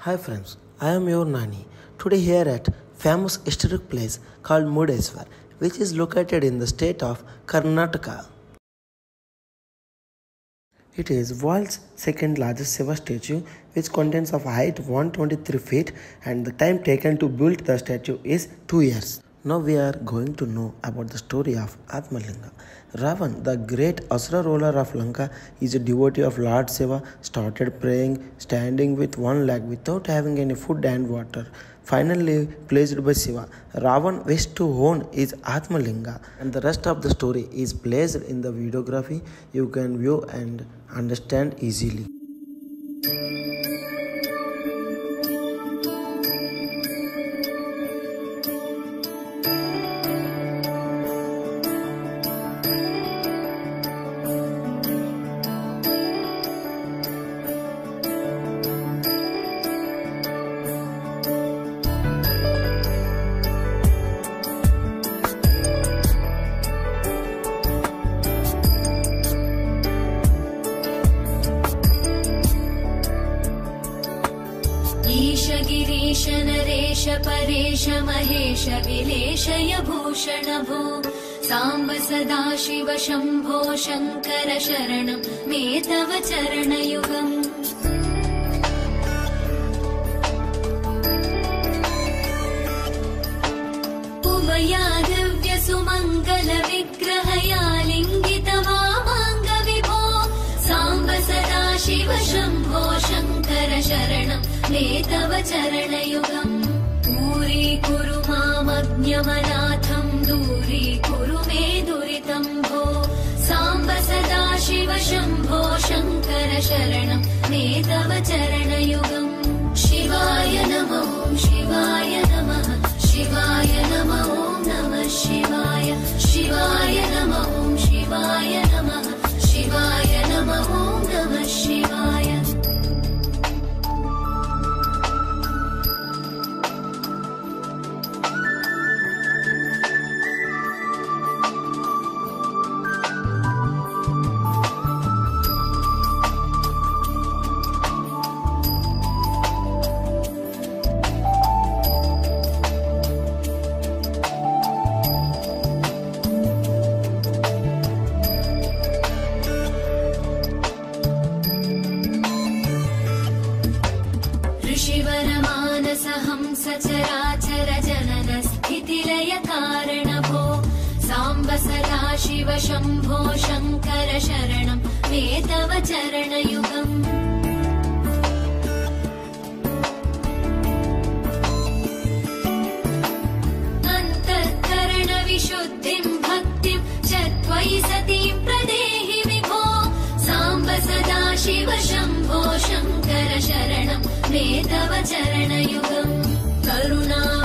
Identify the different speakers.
Speaker 1: Hi friends, I am your Nani. Today here at famous historic place called Murdeshwar, which is located in the state of Karnataka. It is world's second largest Shiva statue, which contains of height 123 feet, and the time taken to build the statue is 2 years. Now we are going to know about the story of Atmalinga. Ravan, the great Asura ruler of Lanka, is a devotee of Lord Shiva, started praying standing with one leg without having any food and water. Finally placed by Shiva, Ravan wished to own his Atmalinga, and the rest of the story is placed in the videography. You can view and understand easily.
Speaker 2: गिरीश नरेश परेश महेश विलेशय भूषण भो सांब सदाशिव शंभो शंकर शरणं मे तव चरणयुगम् उमया दिव्य सुमंगल विग्रहया लिंगित वामांग विभो सांब सदाशिव शंभो शंकर शरणं मे तव चरणयुगम् दूरीकुरु मामज्ञमनाथं दूरीकुरु मे दुरितं भो सांब सदाशिव शंभो शंकर शरणं मे तव चरणयुगम् शिवाय नमः शिवाय नमः शिवाय नमः नमः शिवाय शिवाय नमः शिवाय नमः शिवाय नमः नमः शिवाय सचराचर जनन स्थितिलय कारण भो सांब सदाशिव शंभो शंकर शरणं मे तव चरणयुगम् अन्तःकरण विशुद्धिं भक्तिं च त्वयि सतीं प्रदेहि विभो सांब सदाशिव शंभो शंकर शरणं मे तव चरणयुगम् करुणा